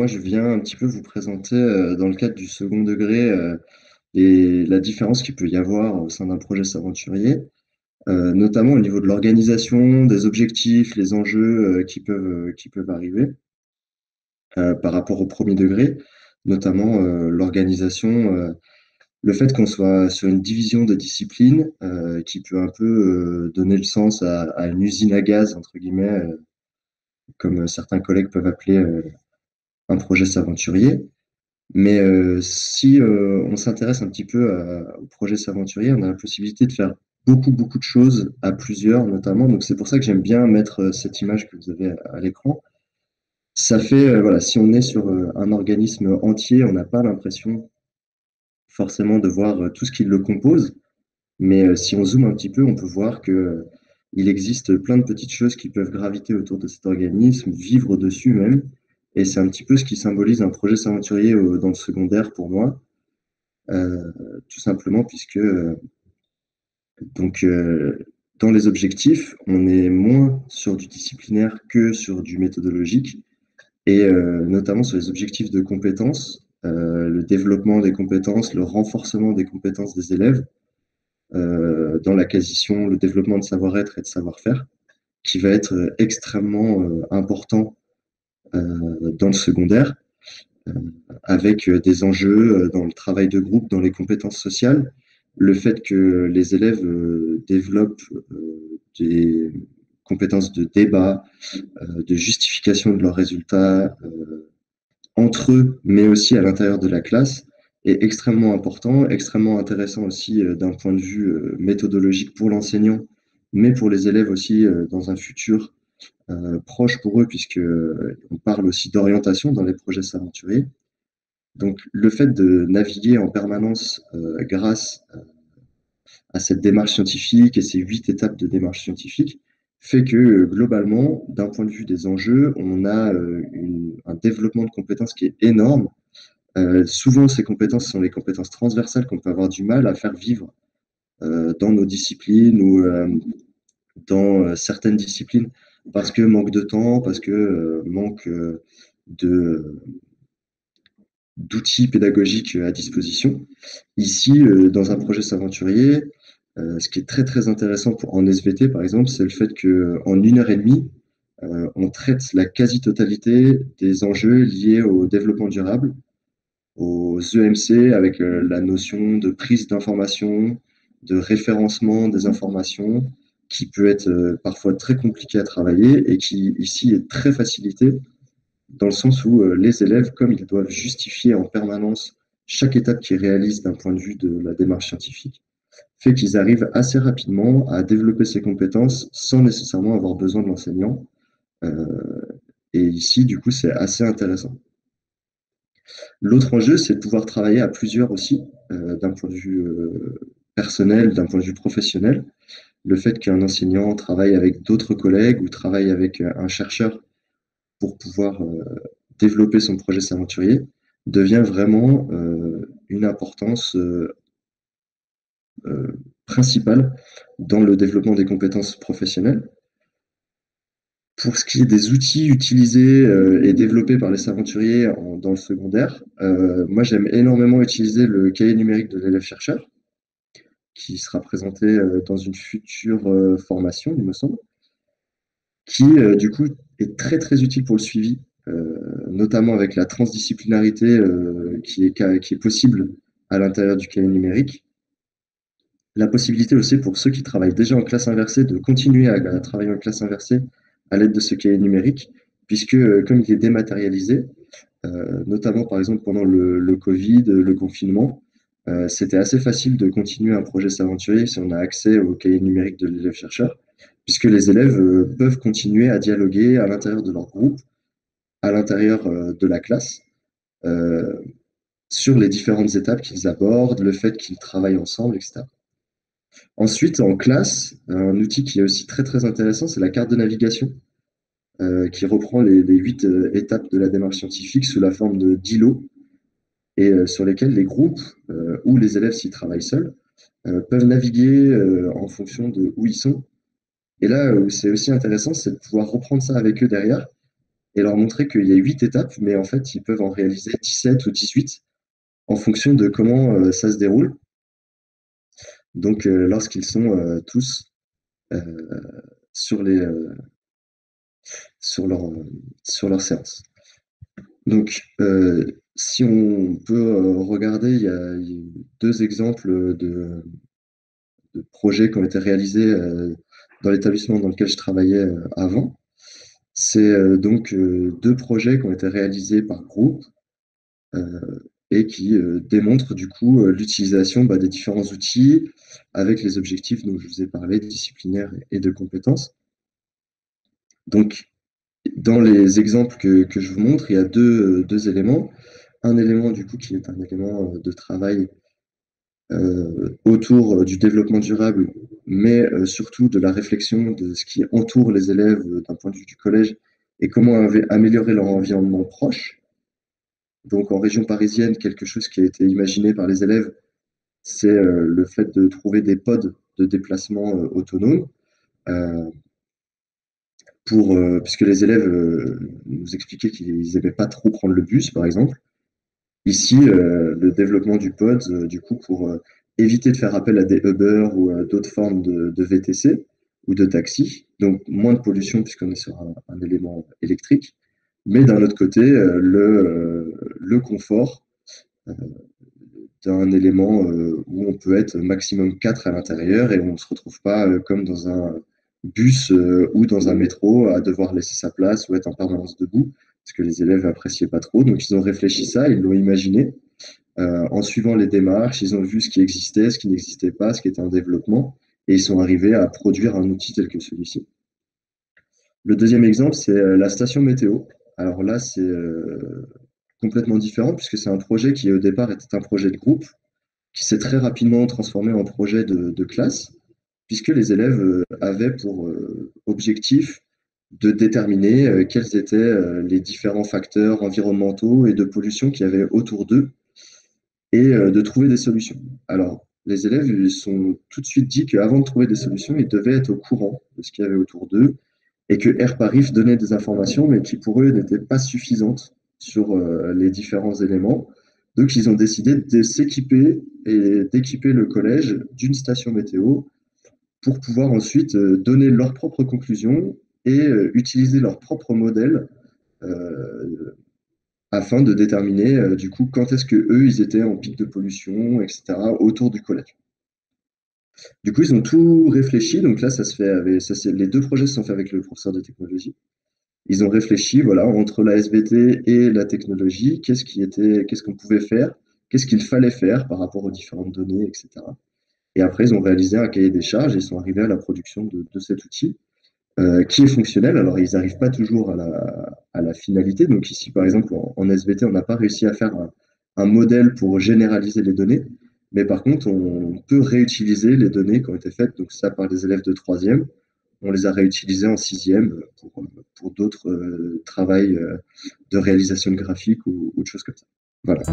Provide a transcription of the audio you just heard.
moi je viens un petit peu vous présenter dans le cadre du second degré la différence qu'il peut y avoir au sein d'un projet s'aventurier, notamment au niveau de l'organisation, des objectifs, les enjeux qui peuvent arriver par rapport au premier degré, notamment l'organisation, le fait qu'on soit sur une division de disciplines qui peut un peu donner le sens à une usine à gaz, entre guillemets, comme certains collègues peuvent appeler un projet s'aventurier. Mais si on s'intéresse un petit peu au projet s'aventurier, on a la possibilité de faire beaucoup de choses à plusieurs, notamment. Donc c'est pour ça que j'aime bien mettre cette image que vous avez à l'écran. Ça fait, voilà, si on est sur un organisme entier, on n'a pas l'impression forcément de voir tout ce qui le compose. Mais si on zoome un petit peu, on peut voir que il existe plein de petites choses qui peuvent graviter autour de cet organisme, vivre dessus même. Et c'est un petit peu ce qui symbolise un projet s'aventurier dans le secondaire pour moi. Euh, Tout simplement puisque donc dans les objectifs, on est moins sur du disciplinaire que sur du méthodologique, et notamment sur les objectifs de compétences, le développement des compétences, le renforcement des compétences des élèves, dans l'acquisition, le développement de savoir-être et de savoir-faire, qui va être extrêmement important dans le secondaire, euh, avec des enjeux dans le travail de groupe, dans les compétences sociales, le fait que les élèves développent des compétences de débat, de justification de leurs résultats entre eux, mais aussi à l'intérieur de la classe, est extrêmement important, extrêmement intéressant aussi d'un point de vue méthodologique pour l'enseignant, mais pour les élèves aussi dans un futur proche pour eux, puisque on parle aussi d'orientation dans les projets s'aventuriers. Donc, le fait de naviguer en permanence grâce à cette démarche scientifique et ces 8 étapes de démarche scientifique fait que globalement, d'un point de vue des enjeux, on a un développement de compétences qui est énorme. Souvent, ces compétences sont les compétences transversales qu'on peut avoir du mal à faire vivre dans nos disciplines ou dans certaines disciplines parce que manque de temps, parce que manque de d'outils pédagogiques à disposition. Ici, dans un projet s'aventurier, ce qui est très intéressant en SVT, par exemple, c'est le fait qu'en 1 heure et demie, on traite la quasi-totalité des enjeux liés au développement durable, aux EMC, avec la notion de prise d'information, de référencement des informations, qui peut être parfois très compliqué à travailler et qui ici est très facilité dans le sens où les élèves, comme ils doivent justifier en permanence chaque étape qu'ils réalisent d'un point de vue de la démarche scientifique, fait qu'ils arrivent assez rapidement à développer ces compétences sans nécessairement avoir besoin de l'enseignant. Euh, et ici, du coup, c'est assez intéressant. L'autre enjeu, c'est de pouvoir travailler à plusieurs aussi, d'un point de vue personnel, d'un point de vue professionnel. Le fait qu'un enseignant travaille avec d'autres collègues ou travaille avec un chercheur pour pouvoir développer son projet s'aventurier devient vraiment une importance euh, principale dans le développement des compétences professionnelles. Pour ce qui est des outils utilisés et développés par les s'aventuriers dans le secondaire, moi j'aime énormément utiliser le cahier numérique de l'élève chercheur, qui sera présenté dans une future formation, il me semble, qui du coup est très utile pour le suivi, notamment avec la transdisciplinarité qui est possible à l'intérieur du cahier numérique. La possibilité aussi pour ceux qui travaillent déjà en classe inversée de continuer à travailler en classe inversée à l'aide de ce cahier numérique, puisque comme il est dématérialisé, notamment par exemple pendant le Covid, le confinement, c'était assez facile de continuer un projet s'aventurier si on a accès au cahier numérique de l'élève chercheur, puisque les élèves peuvent continuer à dialoguer à l'intérieur de leur groupe, à l'intérieur de la classe, euh, sur les différentes étapes qu'ils abordent, le fait qu'ils travaillent ensemble, etc. Ensuite, en classe, un outil qui est aussi très intéressant, c'est la carte de navigation, qui reprend les 8 étapes de la démarche scientifique sous la forme de d'îlots et sur lesquels les groupes ou les élèves, s'ils travaillent seuls, peuvent naviguer en fonction de où ils sont. Et là où c'est aussi intéressant, c'est de pouvoir reprendre ça avec eux derrière et leur montrer qu'il y a 8 étapes, mais en fait, ils peuvent en réaliser 17 ou 18 en fonction de comment ça se déroule. Donc, lorsqu'ils sont tous euh, sur les, sur leur, sur leur séance. Donc, si on peut regarder, il y a deux exemples de projets qui ont été réalisés dans l'établissement dans lequel je travaillais avant. C'est donc deux projets qui ont été réalisés par groupe euh, et qui démontrent du coup l'utilisation des différents outils avec les objectifs dont je vous ai parlé, disciplinaires et de compétences. Donc, dans les exemples que je vous montre, il y a deux éléments. Un élément du coup qui est un élément de travail autour du développement durable, mais surtout de la réflexion de ce qui entoure les élèves d'un point de vue du collège et comment améliorer leur environnement proche. Donc en région parisienne, quelque chose qui a été imaginé par les élèves, c'est le fait de trouver des pods de déplacement autonomes, euh, puisque les élèves nous expliquaient qu'ils n'aimaient pas trop prendre le bus, par exemple. Ici, le développement du pod, du coup, pour éviter de faire appel à des Uber ou à d'autres formes de VTC ou de taxi, donc moins de pollution puisqu'on est sur un élément électrique, mais d'un autre côté, le confort euh, d'un élément où on peut être maximum 4 à l'intérieur et où on ne se retrouve pas comme dans un bus ou dans un métro à devoir laisser sa place ou être en permanence debout, parce que les élèves appréciaient pas trop. Donc ils ont réfléchi ça, ils l'ont imaginé. En suivant les démarches, ils ont vu ce qui existait, ce qui n'existait pas, ce qui était en développement, et ils sont arrivés à produire un outil tel que celui-ci. Le deuxième exemple, c'est la station météo. Alors là, c'est complètement différent puisque c'est un projet qui au départ était un projet de groupe qui s'est très rapidement transformé en projet de classe, puisque les élèves avaient pour objectif de déterminer quels étaient les différents facteurs environnementaux et de pollution qu'il y avait autour d'eux et de trouver des solutions. Alors, les élèves ils sont tout de suite dit qu'avant de trouver des solutions, ils devaient être au courant de ce qu'il y avait autour d'eux et que Airparif donnait des informations, mais qui pour eux n'étaient pas suffisantes sur les différents éléments. Donc, ils ont décidé de s'équiper et d'équiper le collège d'une station météo pour pouvoir ensuite donner leurs propres conclusions et utiliser leurs propres modèles euh, afin de déterminer du coup quand est-ce que eux ils étaient en pic de pollution, etc. autour du collège. Du coup, ils ont tout réfléchi. Donc là, ça se fait avec, les deux projets se sont faits avec le professeur de technologie. Ils ont réfléchi, voilà, entre la SVT et la technologie, qu'est-ce qu'on pouvait faire, qu'est-ce qu'il fallait faire par rapport aux différentes données, etc. Et après, ils ont réalisé un cahier des charges et ils sont arrivés à la production de cet outil qui est fonctionnel. Alors, ils n'arrivent pas toujours à la finalité. Donc ici, par exemple, en SVT, on n'a pas réussi à faire un modèle pour généraliser les données. Mais par contre, on peut réutiliser les données qui ont été faites, donc ça par les élèves de troisième. On les a réutilisées en sixième pour d'autres travails de réalisation de graphique ou de choses comme ça. Voilà.